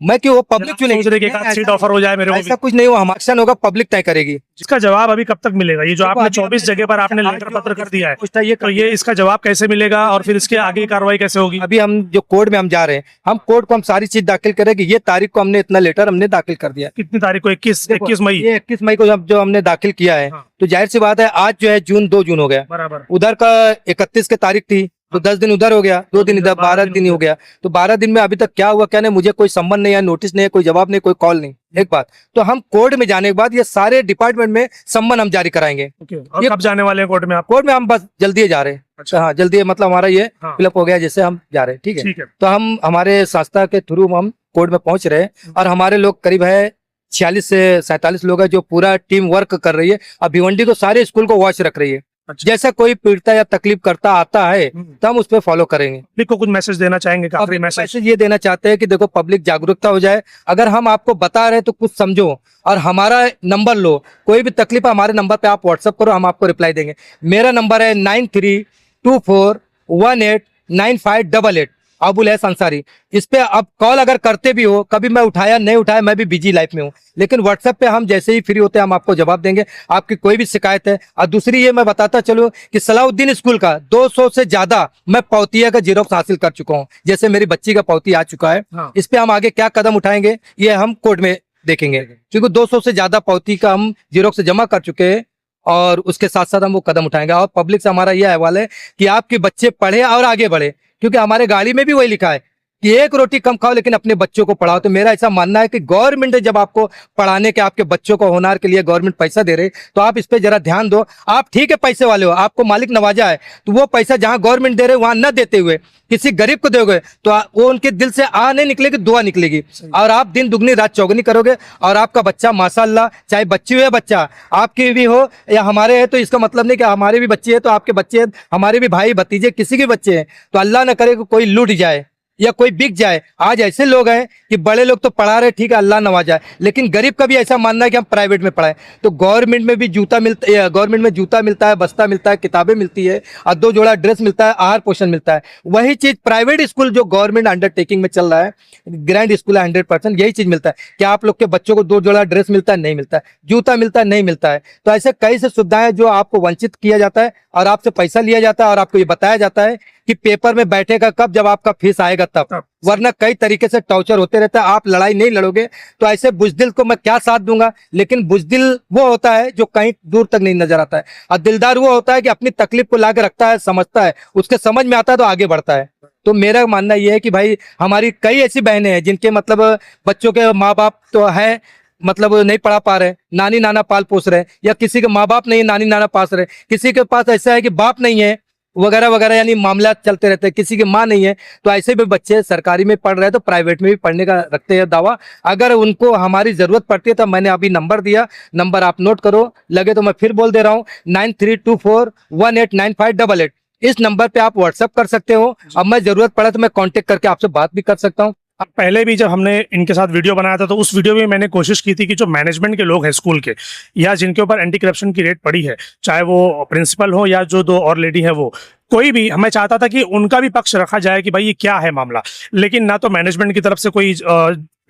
मैं क्यों, वो पब्लिक चुनेगी। एक आध सीट ऑफर हो जाए मेरे को भी। ऐसा कुछ नहीं हुआ, हम एक्शन होगा, पब्लिक तय करेगी। इसका जवाब अभी कब तक मिलेगा? ये जो देखो, आपने अभी 24 जगह पर आपने आज लेटर जो पत्र कर दिया है, पूछता है, तो ये इसका जवाब कैसे मिलेगा और फिर इसके आगे की कार्रवाई कैसे होगी? अभी हम जो कोर्ट में हम जा रहे हैं, हम कोर्ट को हम सारी चीज दाखिल करेंगे, ये तारीख को हमने इतना लेटर हमने दाखिल कर दिया। कितनी तारीख को? 21 मई। ये 21 मई को जब जो हमने दाखिल किया है, हाँ। तो जाहिर सी बात है आज जो है 2 जून हो गया, बराबर। उधर का 31 की तारीख थी, तो 10 दिन उधर हो गया, 2 दिन इधर, 12 दिन ही हो गया। तो 12 दिन में अभी तक क्या हुआ क्या नहीं, मुझे कोई संबंध नहीं है, नोटिस नहीं है, कोई जवाब नहीं, कोई कॉल नहीं। एक बात तो हम कोर्ट में जाने के बाद ये सारे डिपार्टमेंट में सम्मन हम जारी कराएंगे। ओके। और कब जाने वाले हैं कोर्ट में आप? कोर्ट में हम बस जल्दी ही जा रहे हैं। अच्छा। हाँ, जल्दी है, मतलब हमारा ये हाँ। फिलअप हो गया, जैसे हम जा रहे हैं। ठीक है, ठीक है। तो हम हमारे संस्था के थ्रू हम कोर्ट में पहुंच रहे हैं, और हमारे लोग करीब है 46 से 47 लोग है जो पूरा टीम वर्क कर रही है, और भिवंडी को सारे स्कूल को वॉच रख रही है। अच्छा। जैसा कोई पीड़ता या तकलीफ करता आता है हम्म। तो हम उस पर फॉलो करेंगे। पब्लिक को कुछ मैसेज देना चाहेंगे? अब आखिरी मैसेज। मैसेज ये देना चाहते हैं कि देखो, पब्लिक जागरूकता हो जाए, अगर हम आपको बता रहे हैं तो कुछ समझो और हमारा नंबर लो, कोई भी तकलीफ है हमारे नंबर पे आप व्हाट्सअप करो, हम आपको रिप्लाई देंगे। मेरा नंबर है 9324189588, अबुल है अंसारी। इस पे अब कॉल अगर करते भी हो, कभी मैं उठाया नहीं उठाया, मैं भी बिजी लाइफ में हूँ, लेकिन व्हाट्सएप पे हम जैसे ही फ्री होते हैं हम आपको जवाब देंगे, आपकी कोई भी शिकायत है। और दूसरी ये मैं बताता चलूं कि सलाउद्दीन स्कूल का 200 से ज्यादा मैं पौतिया का जीरोक्स हासिल कर चुका हूँ, जैसे मेरी बच्ची का पौती आ चुका है। हाँ। इस पे हम आगे क्या कदम उठाएंगे ये हम कोर्ट में देखेंगे, क्योंकि 200 से ज्यादा पौती का हम जीरोक्स जमा कर चुके हैं, और उसके साथ साथ हम वो कदम उठाएंगे। और पब्लिक से हमारा यह अहवाल है कि आपके बच्चे पढ़े और आगे बढ़े, क्योंकि हमारे गाड़ी में भी वही लिखा है कि एक रोटी कम खाओ लेकिन अपने बच्चों को पढ़ाओ। तो मेरा ऐसा मानना है कि गवर्नमेंट जब आपको पढ़ाने के, आपके बच्चों को होनहार के लिए गवर्नमेंट पैसा दे रहे, तो आप इस पे जरा ध्यान दो। आप ठीक है पैसे वाले हो, आपको मालिक नवाजा है, तो वो पैसा जहां गवर्नमेंट दे रहे वहां न देते हुए किसी गरीब को दोगे तो वो उनके दिल से आ नहीं निकलेगी, दुआ निकलेगी, और आप दिन दुगनी रात चौगनी करोगे। और आपका बच्चा माशाअल्लाह, चाहे बच्ची हो या बच्चा, आपकी भी हो या हमारे है, तो इसका मतलब नहीं कि हमारे भी बच्चे हैं तो आपके बच्चे हैं, हमारे भी भाई भतीजे किसी के बच्चे हैं, तो अल्लाह न करे कि कोई लूट जाए या कोई बिक जाए। आज ऐसे लोग हैं कि बड़े लोग तो पढ़ा रहे, ठीक है अल्लाह नवाजा, लेकिन गरीब का भी ऐसा मानना है कि हम प्राइवेट में पढ़ाएं। तो गवर्नमेंट में भी जूता मिलता है, गवर्नमेंट में जूता मिलता है, बस्ता मिलता है, किताबें मिलती है, और 2 जोड़ा ड्रेस मिलता है, आहार पोषण मिलता है। वही चीज प्राइवेट स्कूल जो गवर्नमेंट अंडरटेकिंग में चल रहा है, ग्रैंड स्कूल है, 100% यही चीज मिलता है। क्या आप लोग के बच्चों को 2 जोड़ा ड्रेस मिलता है? नहीं मिलता है। जूता मिलता है? नहीं मिलता है। तो ऐसे कई से सुविधाएं जो आपको वंचित किया जाता है, और आपसे पैसा लिया जाता है, और आपको ये बताया जाता है कि पेपर में बैठेगा कब, जब आपका फीस आएगा तब, वरना कई तरीके से टॉर्चर होते रहता है। आप लड़ाई नहीं लड़ोगे तो ऐसे बुजदिल को मैं क्या साथ दूंगा। लेकिन बुजदिल वो होता है जो कहीं दूर तक नहीं नजर आता है, और दिलदार वो होता है कि अपनी तकलीफ को लाके रखता है, समझता है, उसके समझ में आता है तो आगे बढ़ता है। तो मेरा मानना यह है कि भाई हमारी कई ऐसी बहनें हैं जिनके मतलब बच्चों के माँ बाप तो है, मतलब नहीं पढ़ा पा रहे, नानी नाना पाल पोस रहे, या किसी के माँ बाप नहीं है, नानी नाना पास रहे, किसी के पास ऐसा है कि बाप नहीं है, वगैरह वगैरह, यानी मामला चलते रहते हैं, किसी की माँ नहीं है। तो ऐसे भी बच्चे सरकारी में पढ़ रहे हैं तो प्राइवेट में भी पढ़ने का रखते हैं दावा। अगर उनको हमारी जरूरत पड़ती है तो मैंने अभी नंबर दिया, नंबर आप नोट करो, लगे तो मैं फिर बोल दे रहा हूँ, 9324189588। इस नंबर पे आप व्हाट्सएप कर सकते हो। अब मैं जरूरत पड़ा तो मैं कांटेक्ट करके आपसे बात भी कर सकता हूँ। अब पहले भी जब हमने इनके साथ वीडियो बनाया था तो उस वीडियो में मैंने कोशिश की थी कि जो मैनेजमेंट के लोग हैं स्कूल के या जिनके ऊपर एंटी करप्शन की रेड पड़ी है, चाहे वो प्रिंसिपल हो या जो दो और लेडी है, वो कोई भी, मैं चाहता था कि उनका भी पक्ष रखा जाए कि भाई ये क्या है मामला। लेकिन ना तो मैनेजमेंट की तरफ से कोई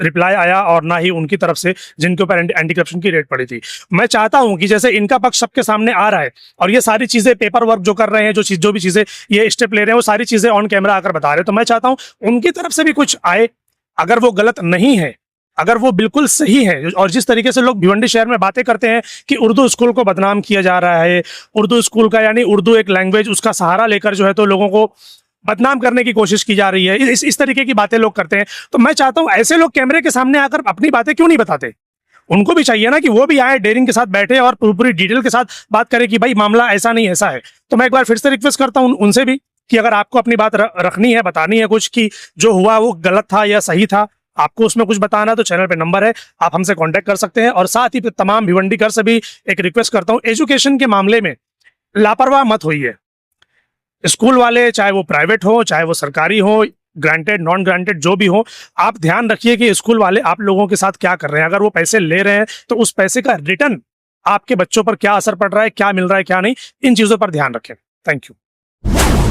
रिप्लाई आया और ना ही उनकी तरफ से जिनके ऊपर एंटी करप्शन की रेड पड़ी थी। मैं चाहता हूं कि जैसे इनका पक्ष सबके सामने आ रहा है और ये सारी चीजें पेपर वर्क जो कर रहे हैं, जो भी चीजें ये स्टेप ले रहे हैं, वो सारी चीजें ऑन कैमरा आकर बता रहे हैं, तो मैं चाहता हूं उनकी तरफ से भी कुछ आए। अगर वो गलत नहीं है, अगर वो बिल्कुल सही है, और जिस तरीके से लोग भिवंडी शहर में बातें करते हैं कि उर्दू स्कूल को बदनाम किया जा रहा है, उर्दू स्कूल का यानी उर्दू एक लैंग्वेज, उसका सहारा लेकर जो है तो लोगों को बदनाम करने की कोशिश की जा रही है, इस तरीके की बातें लोग करते हैं, तो मैं चाहता हूं ऐसे लोग कैमरे के सामने आकर अपनी बातें क्यों नहीं बताते। उनको भी चाहिए ना कि वो भी आए, डेयरिंग के साथ बैठे और पूरी डिटेल के साथ बात करें कि भाई मामला ऐसा नहीं ऐसा है। तो मैं एक बार फिर से रिक्वेस्ट करता हूं उनसे भी कि अगर आपको अपनी बात रखनी है, बतानी है कुछ कि जो हुआ वो गलत था या सही था, आपको उसमें कुछ बताना, तो चैनल पे नंबर है, आप हमसे कांटेक्ट कर सकते हैं। और साथ ही तमाम भिवंडीकर से भी एक रिक्वेस्ट करता हूं, एजुकेशन के मामले में लापरवाह मत होइए। स्कूल वाले, चाहे वो प्राइवेट हो चाहे वो सरकारी हो, ग्रांटेड नॉन ग्रांटेड जो भी हो, आप ध्यान रखिए कि स्कूल वाले आप लोगों के साथ क्या कर रहे हैं। अगर वो पैसे ले रहे हैं तो उस पैसे का रिटर्न आपके बच्चों पर क्या असर पड़ रहा है, क्या मिल रहा है क्या नहीं, इन चीजों पर ध्यान रखें। Thank you.